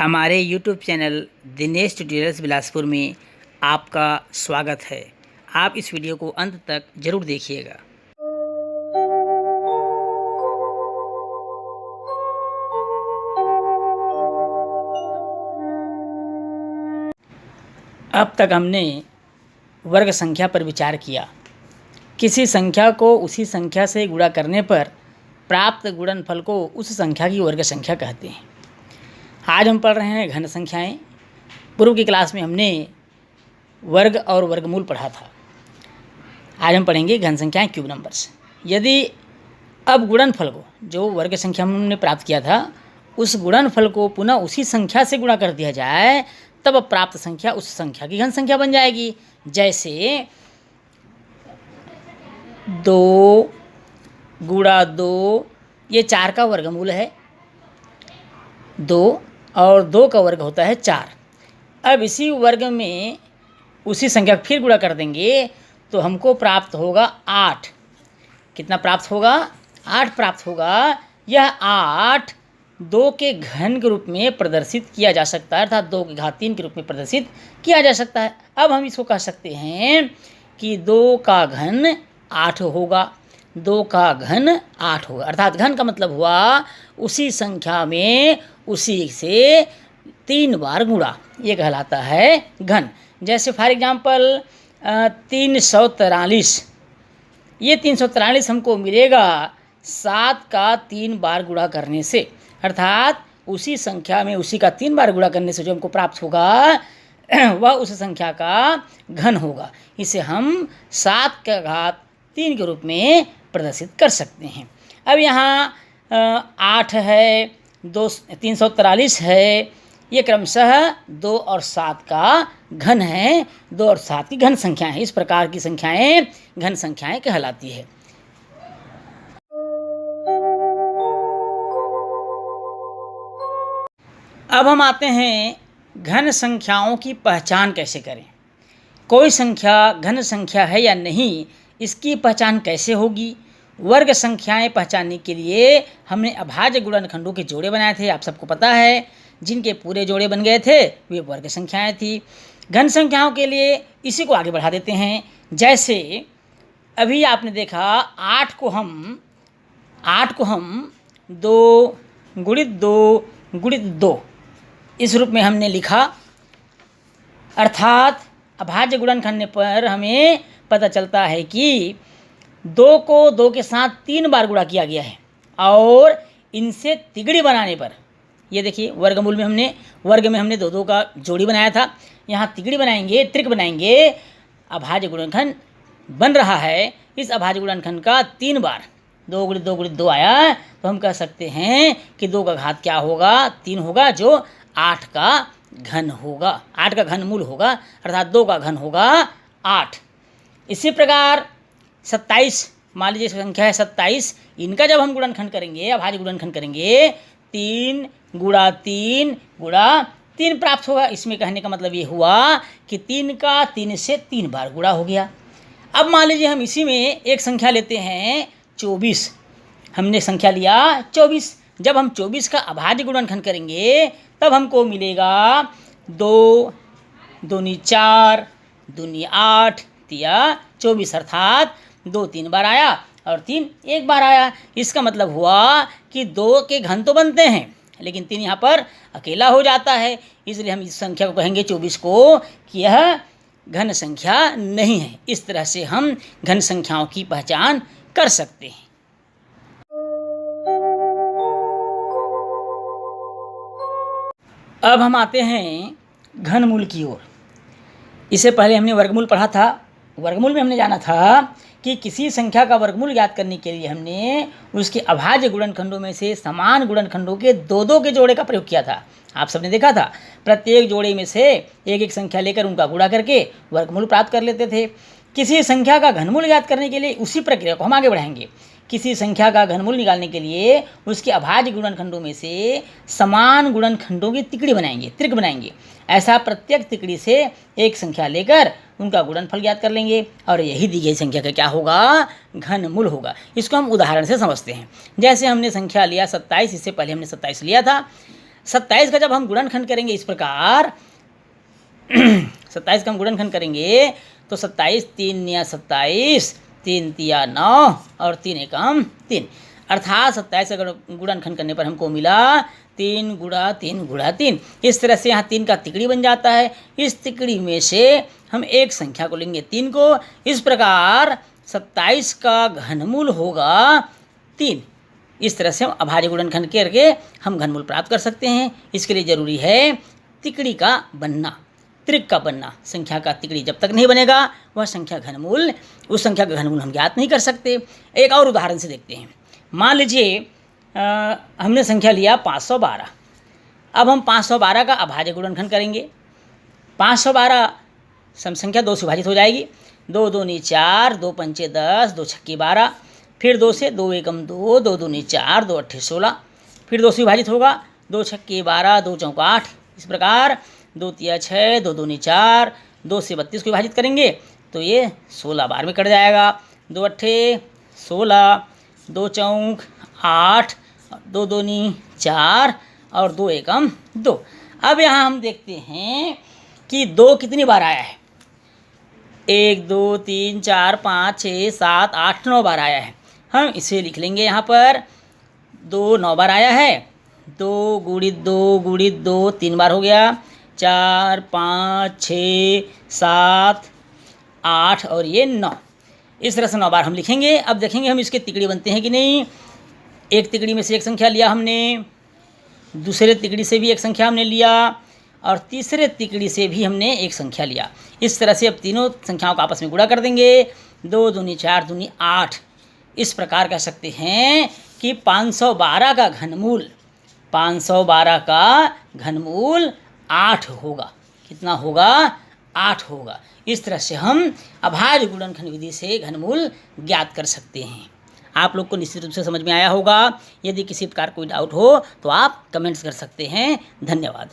हमारे YouTube channel Dinesh tutorials Bilaspur में आपका स्वागत है। आप इस वीडियो को अंत तक ज़रूर देखिएगा। अब तक हमने वर्ग संख्या पर विचार किया। किसी संख्या को उसी संख्या से गुणा करने पर प्राप्त गुणनफल को उस संख्या की वर्ग संख्या कहते हैं। आज हम पढ़ रहे हैं घन संख्याएं। पूर्व की क्लास में हमने वर्ग और वर्गमूल पढ़ा था। आज हम पढ़ेंगे घन संख्याएं क्यूब नंबर्स। यदि अब गुणनफल को, जो वर्ग संख्या हमने प्राप्त किया था, उस गुणनफल को पुनः उसी संख्या से गुणा कर दिया जाए, तब प्राप्त संख्या उस संख्या की घन संख्या बन जाएगी। जैसे 2 गुणा 2, ये 4 का वर्गमूल है 2, और 2 का वर्ग होता है 4। अब इसी वर्ग में उसी संख्या को फिर गुणा कर देंगे तो हमको प्राप्त होगा 8। कितना प्राप्त होगा? 8 प्राप्त होगा। यह 8 2 के घन के रूप में प्रदर्शित किया जा सकता है, अर्थात 2 की घात 3 के रूप में प्रदर्शित किया जा सकता है। अब हम इसको कह सकते हैं कि 2 का घन 8 होगा। 2 का घन 8 होगा, अर्थात घन का मतलब हुआ उसी संख्या में उसी से 3 बार गुणा, ये कहलाता है घन। जैसे फॉर एग्जाम्पल 343, ये 343 हमको मिलेगा 7 का 3 बार गुणा करने से, अर्थात उसी संख्या में उसी का 3 बार गुणा करने से जो हमको प्राप्त होगा वह उस संख्या का घन होगा। इसे हम 7 का घात 3 के रूप में प्रदर्शित कर सकते हैं। अब यहाँ 8 है, 343 है, ये क्रमशः 2 और 7 का घन है। 2 और 7 की घन संख्याएं हैं। इस प्रकार की संख्याएं घन संख्याएं कहलाती है। अब हम आते हैं घन संख्याओं की पहचान कैसे करें। कोई संख्या घन संख्या है या नहीं, इसकी पहचान कैसे होगी। वर्ग संख्याएं पहचानने के लिए हमने अभाज्य गुणनखंडों के जोड़े बनाए थे, आप सबको पता है। जिनके पूरे जोड़े बन गए थे वे वर्ग संख्याएं थी। घन संख्याओं के लिए इसी को आगे बढ़ा देते हैं। जैसे अभी आपने देखा 8 को हम 2 गुणित 2 गुणित 2 इस रूप में हमने लिखा, अर्थात अभाज्य गुणनखंड पर हमें पता चलता है कि 2 को 2 के साथ 3 बार गुणा किया गया है, और इनसे तिगड़ी बनाने पर, ये देखिए वर्गमूल में हमने 2 का जोड़ी बनाया था। यहाँ तिगड़ी बनाएंगे, त्रिक बनाएंगे, अभाज्य गुणनखंड बन रहा है। इस अभाज्य गुणनखंड का 3 बार 2 गुणित 2 गुणित 2 आया, तो हम कह सकते हैं कि 2 का घात क्या होगा? 3 होगा, जो 8 का घन होगा, 8 का घन मूल होगा, अर्थात 2 का घन होगा 8। इसी प्रकार 27, मान लीजिए संख्या है 27, इनका जब हम गुणनखंड करेंगे, अभाज्य गुणनखंड करेंगे, 3 गुणा 3 गुणा 3 प्राप्त होगा। इसमें कहने का मतलब ये हुआ कि 3 का 3 से 3 बार गुणा हो गया। अब मान लीजिए हम इसी में एक संख्या लेते हैं 24। हमने संख्या लिया 24। जब हम 24 का अभाज्य गुणनखंड करेंगे तब हमको मिलेगा 2 दूनी 4 दूनी 8 तिया 24, अर्थात 2 3 बार आया और 3 1 बार आया। इसका मतलब हुआ कि 2 के घन तो बनते हैं, लेकिन 3 यहाँ पर अकेला हो जाता है। इसलिए हम इस संख्या को कहेंगे 24 को कि यह घन संख्या नहीं है। इस तरह से हम घन संख्याओं की पहचान कर सकते हैं। अब हम आते हैं घनमूल की ओर। इससे पहले हमने वर्गमूल पढ़ा था। वर्गमूल में हमने जाना था कि किसी संख्या का वर्गमूल ज्ञात करने के लिए हमने उसके अभाज्य गुणनखंडों में से समान गुणनखंडों के 2 के जोड़े का प्रयोग किया था। आप सबने देखा था, प्रत्येक जोड़े में से एक एक संख्या लेकर उनका गुणा करके वर्गमूल प्राप्त कर लेते थे। किसी संख्या का घनमूल ज्ञात करने के लिए उसी प्रक्रिया को हम आगे बढ़ाएंगे। किसी संख्या का घनमूल निकालने के लिए उसके अभाज्य गुणनखंडों में से समान गुणनखंडों की तिकड़ी बनाएंगे, त्रिक बनाएंगे। ऐसा प्रत्येक तिकड़ी से एक संख्या लेकर उनका गुणनफल ज्ञात कर लेंगे, और यही दी गई संख्या का क्या होगा? घनमूल होगा। इसको हम उदाहरण से समझते हैं। जैसे हमने संख्या लिया 27, इससे पहले हमने 27 लिया था। 27 का जब हम गुणनखंड करेंगे इस प्रकार 27 का हम गुणनखंड करेंगे तो 27 3 या 27, 3 तिया 9 और 3 एकम 3, अर्थात 27 का गुणनखंड करने पर हमको मिला 3 गुणा 3 गुणा 3। इस तरह से यहाँ 3 का तिकड़ी बन जाता है। इस तिकड़ी में से हम एक संख्या को लेंगे 3 को। इस प्रकार 27 का घनमूल होगा 3। इस तरह से हम अभाज्य गुणनखंड करके हम घनमूल प्राप्त कर सकते हैं। इसके लिए जरूरी है तिकड़ी का बनना, त्रिक का बनना। संख्या का तिकड़ी जब तक नहीं बनेगा वह संख्या घनमूल, उस संख्या का घनमूल हम ज्ञात नहीं कर सकते। एक और उदाहरण से देखते हैं। मान लीजिए हमने संख्या लिया 512। अब हम 512 का अभाज्य गुणनखंड करेंगे। 512 सम संख्या 2 से विभाजित हो जाएगी। 2 दूनी 4, 2 पंचे 10, 2 छक्के 12, फिर 2 से 2 एकम 2, 2 दूनी 4, 2 अट्ठे 16, फिर 2 से विभाजित होगा। 2 छक्के 12, 2 चौका 8, इस प्रकार 2 तिया 6, 2 दूनी 4, 2 से 32 को विभाजित करेंगे तो ये 16 बार में कट जाएगा। 2 अट्ठे 16, 2 चौक 8, 2 दूनी 4 और 2 एकम 2। अब यहाँ हम देखते हैं कि 2 कितनी बार आया है। 1 2 3 4 5 6 7 8 9 बार आया है। हम इसे लिख लेंगे। यहाँ पर 2 9 बार आया है। 2 गुणित 2 गुणित 2 3 बार हो गया। 4 5 6 7 8 और ये 9। इस तरह से 9 बार हम लिखेंगे। अब देखेंगे हम इसके तिकड़ी बनते हैं कि नहीं। एक तिकड़ी में से एक संख्या लिया हमने, दूसरे तिकड़ी से भी एक संख्या हमने लिया और तीसरे तिकड़ी से भी हमने एक संख्या लिया। इस तरह से अब तीनों संख्याओं को आपस में गुणा कर देंगे। 2 दूनी 4 दूनी 8। इस प्रकार कह सकते हैं कि 512 का घनमूल 8 होगा। कितना होगा? 8 होगा। इस तरह से हम अभाज्य गुणनखंड विधि से घनमूल ज्ञात कर सकते हैं। आप लोग को निश्चित रूप से समझ में आया होगा। यदि किसी प्रकार कोई डाउट हो तो आप कमेंट्स कर सकते हैं। धन्यवाद।